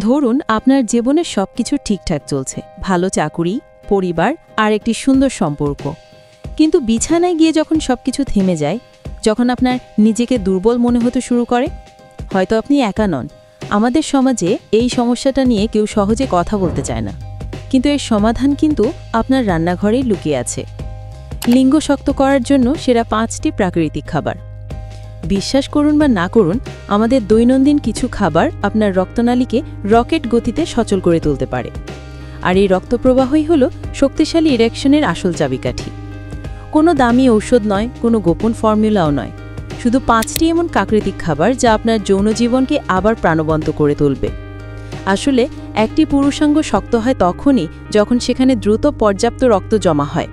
ধরুন আপনার জীবনে সবকিছু ঠিকঠাক চলছে, ভালো চাকুরি, পরিবার আর একটি সুন্দর সম্পর্ক, কিন্তু বিছানায় গিয়ে যখন সবকিছু থেমে যায়, যখন আপনার নিজেকে দুর্বল মনে হতে শুরু করে, হয়তো আপনি একা নন। আমাদের সমাজে এই সমস্যাটা নিয়ে কেউ সহজে কথা বলতে চায় না, কিন্তু এর সমাধান কিন্তু আপনার রান্নাঘরেই লুকিয়ে আছে। লিঙ্গ শক্ত করার জন্য সেরা 5টি প্রাকৃতিক খাবার। বিশ্বাস করুন বা না করুন, আমাদের দৈনন্দিন কিছু খাবার আপনার রক্তনালীকে রকেট গতিতে সচল করে তুলতে পারে। আর এই রক্তপ্রবাহই হলো শক্তিশালী ইরেকশনের আসল চাবিকাঠি। কোনো দামি ঔষধ নয়, কোনো গোপন ফর্মুলাও নয়, শুধু 5টি এমন প্রাকৃতিক খাবার যা আপনার যৌন জীবনকে আবার প্রাণবন্ত করে তুলবে। আসলে একটি পুরুষাঙ্গ শক্ত হয় তখনই যখন সেখানে দ্রুত পর্যাপ্ত রক্ত জমা হয়।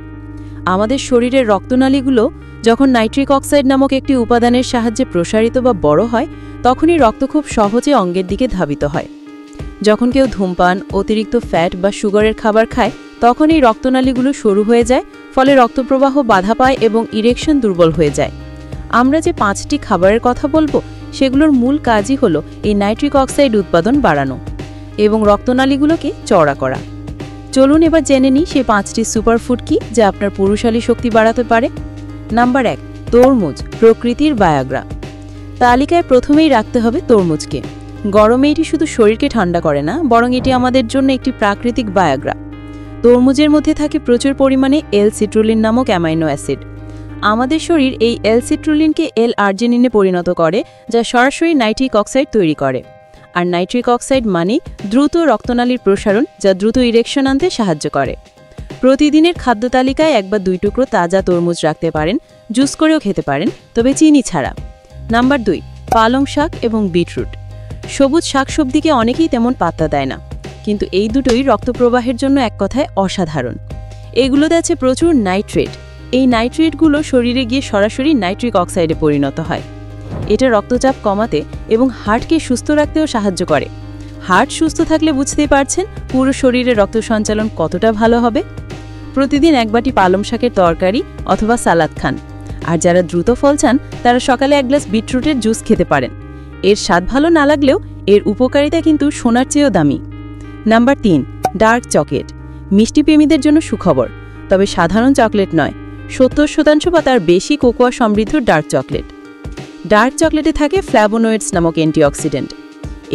আমাদের শরীরের রক্তনালীগুলো যখন নাইট্রিক অক্সাইড নামক একটি উপাদানের সাহায্যে প্রসারিত বা বড় হয়, তখনই রক্ত খুব সহজে অঙ্গের দিকে ধাবিত হয়। যখন কেউ ধূমপান, অতিরিক্ত ফ্যাট বা সুগারের খাবার খায়, তখন এই রক্তনালীগুলো সরু হয়ে যায়, ফলে রক্তপ্রবাহ বাধা পায় এবং ইরেকশন দুর্বল হয়ে যায়। আমরা যে 5টি খাবারের কথা বলবো, সেগুলোর মূল কাজই হলো এই নাইট্রিক অক্সাইড উৎপাদন বাড়ানো এবং রক্তনালীগুলোকে চওড়া করা। চলুন এবার জেনে নিই সেই 5টি সুপারফুড কি যা আপনার পুরুষালী শক্তি বাড়াতে পারে। নাম্বার 1, তরমুজ, প্রকৃতির বায়াগ্রা। তালিকায় প্রথমেই রাখতে হবে তরমুজকে। গরমে এটি শুধু শরীরকে ঠান্ডা করে না, বরং এটি আমাদের জন্য একটি প্রাকৃতিক বায়াগ্রা। তরমুজের মধ্যে থাকে প্রচুর পরিমাণে এল-সিট্রুলিন নামক অ্যামাইনো অ্যাসিড। আমাদের শরীর এই এল-সিট্রুলিনকে এল-আর্জিনিনে পরিণত করে, যা সরাসরি নাইট্রিক অক্সাইড তৈরি করে। আর নাইট্রিক অক্সাইড মানে দ্রুত রক্তনালীর প্রসারণ, যা দ্রুত ইরেকশন আনতে সাহায্য করে। প্রতিদিনের খাদ্য তালিকায় 1 বা 2 টুকরো তাজা তরমুজ রাখতে পারেন, জুস করেও খেতে পারেন, তবে চিনি ছাড়া। নাম্বার 2, পালং শাক এবং বিটরুট। সবুজ শাকসবজিকে অনেকেই তেমন পাত্তা দেয় না, কিন্তু এই দুটোই রক্তপ্রবাহের জন্য এক কথায় অসাধারণ। এগুলোতে আছে প্রচুর নাইট্রেট। এই নাইট্রেটগুলো শরীরে গিয়ে সরাসরি নাইট্রিক অক্সাইডে পরিণত হয়। এটা রক্তচাপ কমাতে এবং হার্টকে সুস্থ রাখতেও সাহায্য করে। হার্ট সুস্থ থাকলে বুঝতেই পারছেন পুরো শরীরে রক্ত সঞ্চালন কতটা ভালো হবে। প্রতিদিন 1 বাটি পালং শাকের তরকারি অথবা সালাদ খান। আর যারা দ্রুত ফল চান, তারা সকালে 1 গ্লাস বিটরুটের জুস খেতে পারেন। এর স্বাদ ভালো না লাগলেও এর উপকারিতা কিন্তু সোনার চেয়েও দামি। Number 3, dark chocolate. মিষ্টি প্রেমীদের জন্য সুখবর, তবে সাধারণ চকলেট নয়, 70% বা তার বেশি কোকোয়া সমৃদ্ধ ডার্ক চকলেট। ডার্ক চকলেটে থাকে ফ্ল্যাভোনয়েডস নামক অ্যান্টিঅক্সিডেন্ট।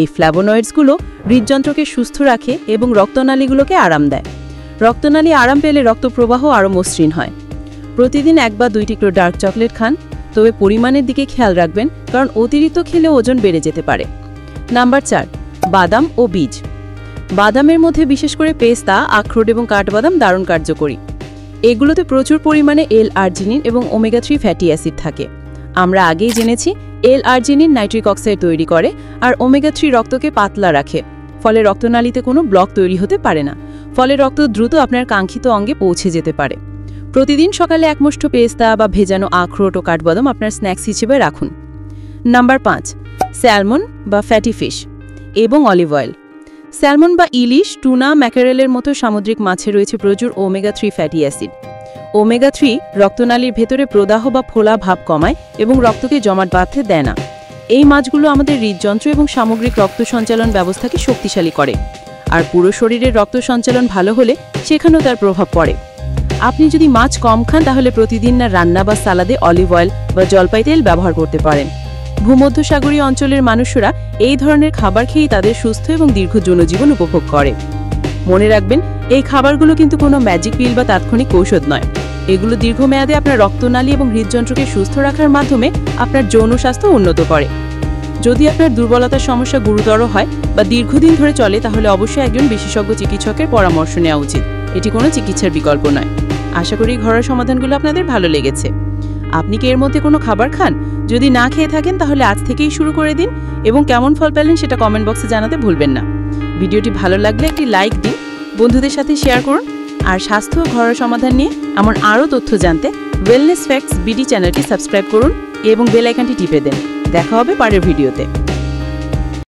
এই ফ্ল্যাভোনয়েডসগুলো হৃদযন্ত্রকে সুস্থ রাখে এবং রক্তনালীগুলোকে আরাম দেয়। রক্তনালী আরাম পেলে রক্তপ্রবাহ আরও মসৃণ হয়। প্রতিদিন 1 বা 2 টুকরো ডার্ক চকলেট খান, তবে পরিমাণের দিকে খেয়াল রাখবেন, কারণ অতিরিক্ত খেলে ওজন বেড়ে যেতে পারে। নাম্বার 4, বাদাম ও বীজ। বাদামের মধ্যে বিশেষ করে পেস্তা, আখরোট এবং কাঠবাদাম দারুণ কার্যকরী। এগুলোতে প্রচুর পরিমাণে এল-আর্জিনিন এবং ওমেগা-3 ফ্যাটি অ্যাসিড থাকে। আমরা আগেই জেনেছি এল-আর্জিনিন নাইট্রিক অক্সাইড তৈরি করে, আর ওমেগা-3 রক্তকে পাতলা রাখে, ফলে রক্তনালীতে কোনো ব্লক তৈরি হতে পারে না, ফলে রক্ত দ্রুত আপনার কাঙ্ক্ষিত অঙ্গে পৌঁছে যেতে পারে। প্রতিদিন সকালে 1 মুঠো পেস্তা বা ভেজানো আখরোট ও কাঠবাদাম আপনার স্ন্যাক্স হিসেবে রাখুন। নাম্বার 5, স্যালমন বা ফ্যাটি ফিশ এবং অলিভ অয়েল। স্যালমন বা ইলিশ, টুনা, ম্যাকারেলের মতো সামুদ্রিক মাছে রয়েছে প্রচুর ওমেগা-3 ফ্যাটি অ্যাসিড। ওমেগা-3 রক্তনালীর ভেতরে প্রদাহ বা ফোলা ভাব কমায় এবং রক্তকে জমাট বাঁধতে দেয় না। এই মাছগুলো আমাদের হৃদযন্ত্র এবং সামগ্রিক রক্ত সঞ্চালন ব্যবস্থাকে শক্তিশালী করে। আর পুরো শরীরের রক্ত সঞ্চালন ভালো হলে সেখানেও তার প্রভাব পড়ে। আপনি যদি মাছ কম খান, তাহলে প্রতিদিন না রান্না বা সালাদে অলিভ অয়েল বা জলপাই তেল ব্যবহার করতে পারেন। ভূমধ্যসাগরীয় অঞ্চলের মানুষরা এই ধরনের খাবার খেয়েই তাদের সুস্থ এবং দীর্ঘ যৌনজীবন উপভোগ করে। মনে রাখবেন, এই খাবারগুলো কিন্তু কোনো ম্যাজিক পিল বা তাৎক্ষণিক ঔষধ নয়। এগুলো দীর্ঘমেয়াদে আপনার রক্তনালী এবং হৃদযন্ত্রকে সুস্থ রাখার মাধ্যমে আপনার যৌন স্বাস্থ্য উন্নত করে। যদি আপনার দুর্বলতার সমস্যা গুরুতর হয় বা দীর্ঘদিন ধরে চলে, তাহলে অবশ্যই একজন বিশেষজ্ঞ চিকিৎসকের পরামর্শ নেওয়া উচিত। এটি কোনো চিকিৎসার বিকল্প নয়। আশা করি ঘরোয়া সমাধানগুলো আপনাদের ভালো লেগেছে। আপনি কি এর মধ্যে কোনো খাবার খান? যদি না খেয়ে থাকেন, তাহলে আজ থেকেই শুরু করে দিন এবং কেমন ফল পেলেন সেটা কমেন্ট বক্সে জানাতে ভুলবেন না। ভিডিওটি ভালো লাগলে একটি লাইক দিন, বন্ধুদের সাথে শেয়ার করুন। আর স্বাস্থ্য ও ঘরোয়া সমাধান নিয়ে এমন আরও তথ্য জানতে ওয়েলনেস ফ্যাক্টস বিডি চ্যানেলটি সাবস্ক্রাইব করুন এবং বেল আইকনটি টিপে দেন। দেখা হবে পরের ভিডিওতে।